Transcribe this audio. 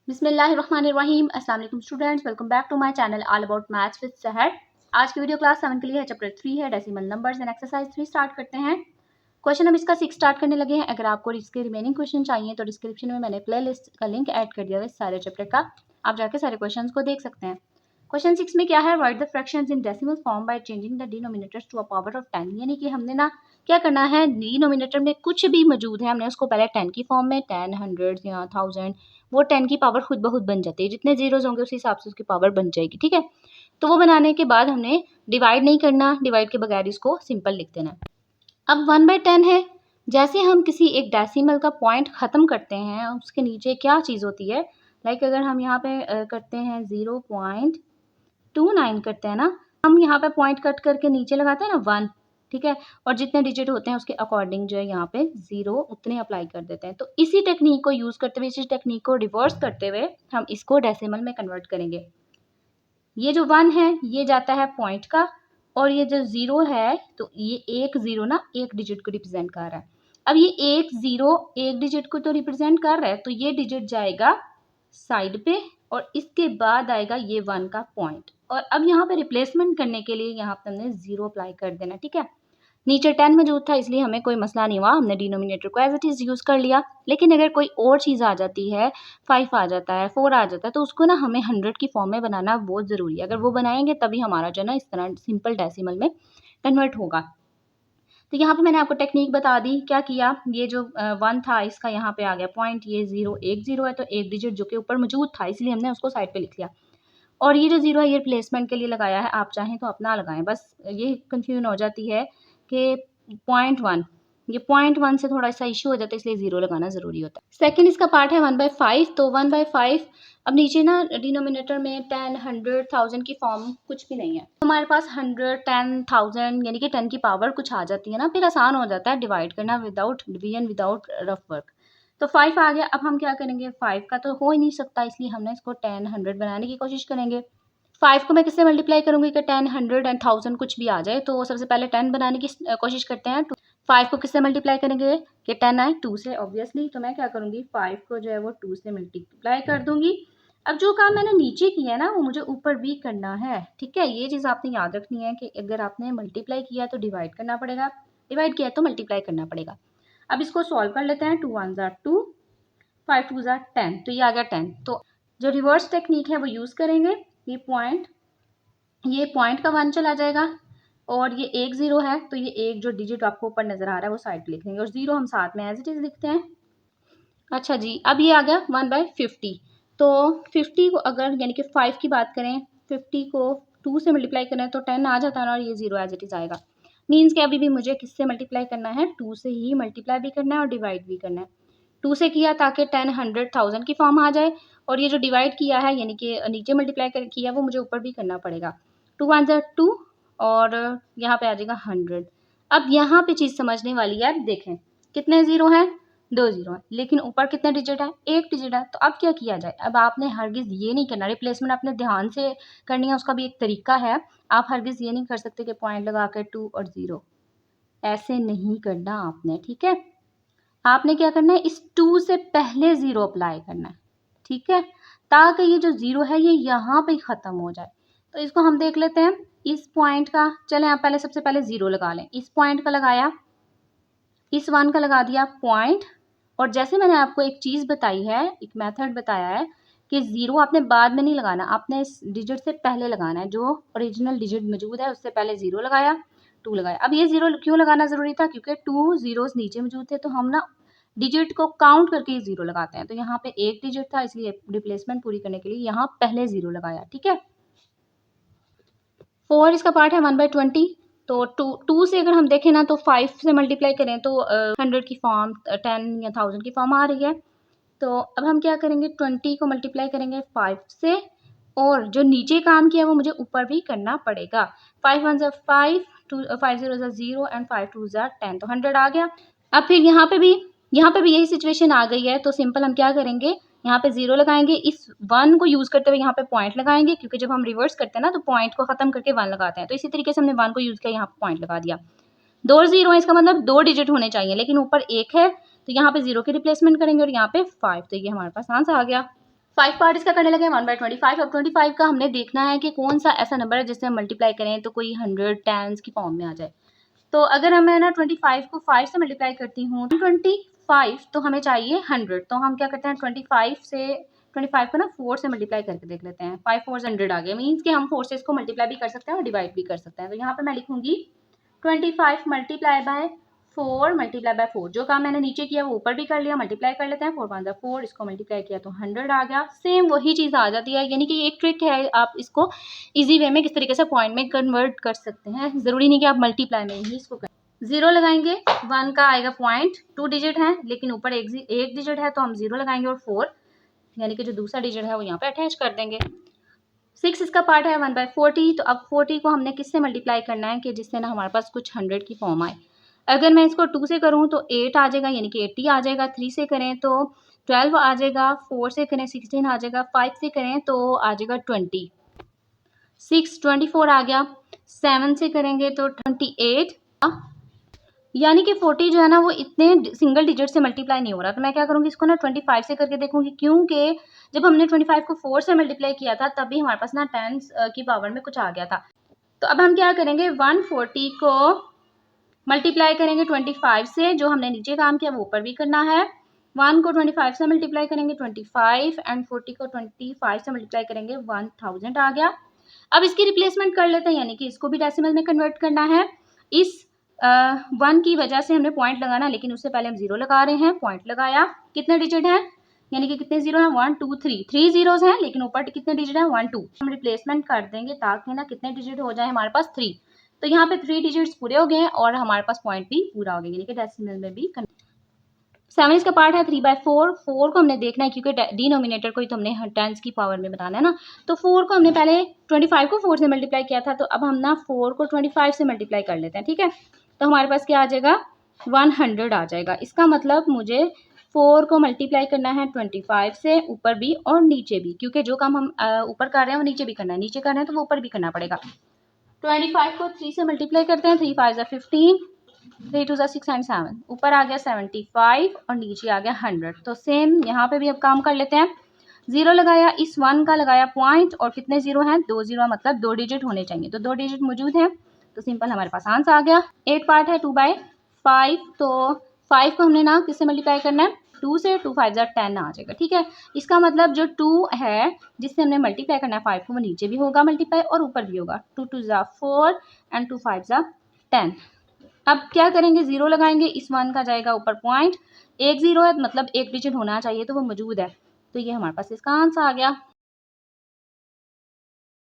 बिस्मिल्लाहिर्रहमानिर्रहीम। अस्सलाम वालेकुम students, welcome back to my channel all about maths with Sahar. आज की वीडियो क्लास 7 के लिए है, चैप्टर 3 है decimal numbers and exercise 3 start करते हैं। क्वेश्चन हम इसका 6 स्टार्ट करने लगे हैं। अगर आपको इसके रिमेनिंग क्वेश्चन चाहिए तो डिस्क्रिप्शन में मैंने प्लेलिस्ट का लिंक ऐड कर दिया है सारे चैप्टर का, आप जाके सारे क्वेश्चन को देख सकते हैं। क्वेश्चन 6 में क्या है, write the fractions in decimal form by changing the denominators to a power of 10। यानी कि हमने ना क्या करना है, डिनोमिनेटर में कुछ भी मौजूद है हमने उसको पहले 10 की फॉर्म में, 10, 100 या 1000, वो 10 की पावर खुद ब खुद बन जाती है। जितने जीरोज होंगे उस हिसाब से उसकी पावर बन जाएगी, ठीक है। तो वो बनाने के बाद हमने डिवाइड नहीं करना, डिवाइड के बगैर इसको सिंपल लिख देना। अब 1/10 है, जैसे हम किसी एक डेसिमल का पॉइंट ख़त्म करते हैं उसके नीचे क्या चीज़ होती है, लाइक अगर हम यहाँ पे करते हैं 0.29 करते हैं ना, हम यहाँ पे पॉइंट कट करके नीचे लगाते हैं ना 1, ठीक है, और जितने डिजिट होते हैं उसके अकॉर्डिंग जो है यहाँ पे 0 उतने अप्लाई कर देते हैं। तो इसी टेक्निक को यूज़ करते हुए, इसी टेक्निक को रिवर्स करते हुए हम इसको डेसिमल में कन्वर्ट करेंगे। ये जो 1 है ये जाता है पॉइंट का, और ये जो 0 है तो ये एक 0 ना एक डिजिट को रिप्रेजेंट कर रहा है। अब ये एक 0 एक डिजिट को तो रिप्रेजेंट कर रहा है, तो ये डिजिट जाएगा साइड पे और इसके बाद आएगा ये 1 का पॉइंट। और अब यहाँ पे रिप्लेसमेंट करने के लिए यहाँ पे हमने 0 अप्लाई कर देना, ठीक है। नीचे 10 मौजूद था इसलिए हमें कोई मसला नहीं हुआ, हमने डिनोमिनेटर को एज इट इज़ यूज़ कर लिया। लेकिन अगर कोई और चीज़ आ जाती है, 5 आ जाता है, 4 आ जाता है, तो उसको ना हमें 100 की फॉर्म में बनाना बहुत ज़रूरी है। अगर वो बनाएंगे तभी हमारा जो ना इस तरह सिंपल डेसिमल में कन्वर्ट होगा। तो यहाँ पे मैंने आपको टेक्निक बता दी। क्या किया, ये जो 1 था इसका यहाँ पे आ गया पॉइंट, ये 0 एक 0 है तो एक डिजिट जो कि ऊपर मौजूद था इसलिए हमने उसको साइड पे लिख लिया। और ये जो 0 है ये रिप्लेसमेंट के लिए लगाया है, आप चाहें तो अपना लगाएं। बस ये कंफ्यूजन हो जाती है कि 0.1, ये 0.1 से थोड़ा सा इशू हो जाता है इसलिए 0 लगाना ज़रूरी होता है। सेकंड इसका पार्ट है 1/5। तो 1/5 अब नीचे ना डिनोमिनेटर में 10, 100, 1000 की फॉर्म कुछ भी नहीं है। हमारे पास 100, 10, 1000 यानी कि 10 की पावर कुछ आ जाती है ना, फिर आसान हो जाता है डिवाइड करना without division, without rough work. तो 5 आ गया। अब हम क्या करेंगे, 5 का तो हो ही नहीं सकता इसलिए हमने इसको 10, 100 बनाने की कोशिश करेंगे। 5 को मैं किससे मल्टीप्लाई करूंगी कि 10, 100 एंड 1000 कुछ भी आ जाए। तो सबसे पहले 10 बनाने की कोशिश करते हैं। 5 को किससे मल्टीप्लाई करेंगे कि 10 आए 2 से ऑब्वियसली। तो मैं क्या करूंगी, 5 को जो है वो 2 से मल्टीप्लाई कर दूंगी। अब जो काम मैंने नीचे किया है ना वो मुझे ऊपर भी करना है, ठीक है। ये चीज़ आपने याद रखनी है कि अगर आपने मल्टीप्लाई किया तो डिवाइड करना पड़ेगा, डिवाइड किया तो मल्टीप्लाई करना पड़ेगा। अब इसको सॉल्व कर लेते हैं। 2 1 ज़ा 2, 5 2 ज़ा 10, तो ये आ गया 10। तो जो रिवर्स टेक्निक है वो यूज़ करेंगे। ये पॉइंट का 1 चला जाएगा और ये एक 0 है तो ये एक जो डिजिट आपको ऊपर नजर आ रहा है वो साइड पे लिख लेंगे और 0 हम साथ में एज इट इज लिखते हैं। अच्छा जी, अब ये आ गया 1/50। तो 50 को अगर यानी कि 5 की बात करें, 50 को 2 से मल्टीप्लाई करें तो 10 आ जाता है ना, और ये 0 एज इट इज आएगा। मीन्स कि अभी भी मुझे किससे मल्टीप्लाई करना है, 2 से ही मल्टीप्लाई भी करना है और डिवाइड भी करना है। 2 से किया ताकि 10, 100, 1000 की फॉर्म आ जाए, और ये जो डिवाइड किया है यानी कि नीचे मल्टीप्लाई किया वो मुझे ऊपर भी करना पड़ेगा। 2 1 ज़ा 2 और यहाँ पे आ जाएगा 100। अब यहाँ पे चीज़ समझने वाली है, देखें कितने 0 हैं, 2 0 है, लेकिन ऊपर कितने डिजिट है, एक डिजिट है। तो अब क्या किया जाए, अब आपने हरगिज़ ये नहीं करना, रिप्लेसमेंट आपने ध्यान से करनी है, उसका भी एक तरीका है। आप हरगिज़ ये नहीं कर सकते कि पॉइंट लगा कर 2 और 0, ऐसे नहीं करना आपने, ठीक है। आपने क्या करना है, इस 2 से पहले 0 अप्लाई करना है, ठीक है, ताकि ये जो 0 है ये यहाँ पे ख़त्म हो जाए। तो इसको हम देख लेते हैं इस पॉइंट का। चलें आप पहले सबसे पहले 0 लगा लें। इस पॉइंट का लगाया, इस 1 का लगा दिया पॉइंट। और जैसे मैंने आपको एक चीज़ बताई है, एक मेथड बताया है कि 0 आपने बाद में नहीं लगाना, आपने इस डिजिट से पहले लगाना है। जो ओरिजिनल डिजिट मौजूद है उससे पहले 0 लगाया, 2 लगाया। अब ये 0 क्यों लगाना ज़रूरी था, क्योंकि 2 ज़ीरोज़ नीचे मौजूद थे तो हम ना डिजिट को काउंट करके 0 लगाते हैं। तो यहाँ पे एक डिजिट था इसलिए रिप्लेसमेंट पूरी करने के लिए यहाँ पहले 0 लगाया, ठीक है। 4 इसका पार्ट है 1/20। तो 2 से अगर हम देखें ना तो 5 से मल्टीप्लाई करें तो 100 की फॉर्म, 10 या 1000 की फॉर्म आ रही है। तो अब हम क्या करेंगे, 20 को मल्टीप्लाई करेंगे 5 से, और जो नीचे काम किया वो मुझे ऊपर भी करना पड़ेगा। 5 1 ज़ा 5, 5 0 ज़ा 0 एंड 5 2 ज़ा 10, तो 100 आ गया। अब फिर यहाँ पे भी यही सिचुएशन आ गई है। तो सिंपल हम क्या करेंगे, यहाँ पे 0 लगाएंगे, इस 1 को यूज़ करते हुए यहाँ पे पॉइंट लगाएंगे, क्योंकि जब हम रिवर्स करते हैं ना तो पॉइंट को ख़त्म करके 1 लगाते हैं। तो इसी तरीके से हमने 1 को यूज़ किया, यहाँ पे पॉइंट लगा दिया। 2 0 है, इसका मतलब 2 डिजिट होने चाहिए, लेकिन ऊपर 1 है तो यहाँ पे 0 की रिप्लेसमेंट करेंगे और यहाँ पे 5, तो ये हमारे पास आंसर आ गया। 5 पार्ट इसका करने लगे 1/25। अब 25 का हमने देखना है कि कौन सा ऐसा नंबर है जिससे हम मल्टीप्लाई करें तो कोई 100 टेंस की फॉर्म में आ जाए। तो अगर मैं ना 25 को 5 से मल्टीप्लाई करती हूँ 25 तो हमें चाहिए 100। तो हम क्या करते हैं 25 को ना 4 से मल्टीप्लाई करके देख लेते हैं। 5 4 100 आ गया, मीन्स कि हम 4 से इसको मल्टीप्लाई भी कर सकते हैं और डिवाइड भी कर सकते हैं। तो यहाँ पे मैं लिखूंगी 25 मल्टीप्लाई बाय 4 मल्टीप्लाई बाय 4। जो काम मैंने नीचे किया वो ऊपर भी कर लिया, मल्टीप्लाई कर लेते हैं। 4 5 4, इसको मल्टीप्लाई किया तो 100 आ गया। सेम वही चीज़ आ जाती है, यानी कि एक ट्रिक है, आप इसको इजी वे में किस तरीके से पॉइंट में कन्वर्ट कर सकते हैं। ज़रूरी नहीं कि आप मल्टीप्लाई में ही इसको करें। 0 लगाएंगे, 1 का आएगा पॉइंट, 2 डिजिट है लेकिन ऊपर एक डिजिट है तो हम 0 लगाएंगे और 4 यानी कि जो दूसरा डिजिट है वो यहाँ पे अटैच कर देंगे। 6 इसका पार्ट है 1/40। तो अब 40 को हमने किससे मल्टीप्लाई करना है कि जिससे ना हमारे पास कुछ 100 की फॉर्म आए। अगर मैं इसको 2 से करूँ तो 8 आ जाएगा, यानी कि 80 आ जाएगा। 3 से करें तो 12 आ जाएगा। 4 से करें 16 आ जाएगा। 5 से करें तो आ जाएगा 20। 6 24 आ गया। 7 से करेंगे तो 28, यानी कि 40 जो है ना वो इतने सिंगल डिजिट से मल्टीप्लाई नहीं हो रहा। तो मैं क्या करूँगी, इसको ना 25 से करके देखूंगी, क्योंकि जब हमने 25 को 4 से मल्टीप्लाई किया था तब भी हमारे पास ना 10 की पावर में कुछ आ गया था। तो अब हम क्या करेंगे, 140 को मल्टीप्लाई करेंगे 25 से, जो हमने नीचे काम किया वो ऊपर भी करना है। 1 को 25 से मल्टीप्लाई करेंगे 25 एंड 40 को 25 से मल्टीप्लाई करेंगे 1000 आ गया। अब इसकी रिप्लेसमेंट कर लेते हैं, यानी कि इसको भी डेसिमल में कन्वर्ट करना है। इस 1 की वजह से हमने पॉइंट लगाना, लेकिन उससे पहले हम 0 लगा रहे हैं। पॉइंट लगाया, कितने डिजिट हैं, यानी कि कितने 0 हैं, 1 2 3, 3 जीरोस हैं लेकिन ऊपर कितने डिजिट हैं, 1 2। हम रिप्लेसमेंट कर देंगे ताकि ना कितने डिजिट हो जाए हमारे पास 3। तो यहाँ पे 3 डिजिट्स पूरे हो गए हैं और हमारे पास पॉइंट भी पूरा हो गया, यानी कि डेसिमल में भी। 7 इसका पार्ट है 3/4। 4 को हमने देखना है क्योंकि डिनोमिनेटर को ही तो हमने 10 की पावर में बताना है ना। तो 4 को हमने पहले 25 को 4 से मल्टीप्लाई किया था, तो अब हम ना 4 को 25 से मल्टीप्लाई कर लेते हैं, ठीक है। तो हमारे पास क्या आ जाएगा, 100 आ जाएगा। इसका मतलब मुझे 4 को मल्टीप्लाई करना है 25 से, ऊपर भी और नीचे भी, क्योंकि जो काम हम ऊपर कर रहे हैं वो नीचे भी करना है, नीचे कर रहे हैं तो वो ऊपर भी करना पड़ेगा। 25 को 3 से मल्टीप्लाई करते हैं, 3 5 15, 3 2 6 एंड 7, ऊपर आ गया 75 और नीचे आ गया 100। तो सेम यहाँ पे भी अब काम कर लेते हैं। 0 लगाया, इस 1 का लगाया पॉइंट, और कितने 0 हैं, 2 0, मतलब 2 डिजिट होने चाहिए। तो 2 डिजिट मौजूद हैं, तो सिंपल हमारे पास आंसर आ गया। 8 पार्ट है 2/5। तो 5 को हमने ना किससे मल्टीप्लाई करना है, 2 से। 2 5 10 आ जाएगा, ठीक है। इसका मतलब जो 2 है जिससे हमने मल्टीप्लाई करना है 5 को, वो नीचे भी होगा मल्टीप्लाई और ऊपर भी होगा। 2 2 4 एंड 2 5 10। अब क्या करेंगे, 0 लगाएंगे, इस 1 का जाएगा ऊपर पॉइंट, एक 0 है मतलब एक डिजिट होना चाहिए, तो वो मौजूद है। तो ये हमारे पास इसका आंसर आ गया।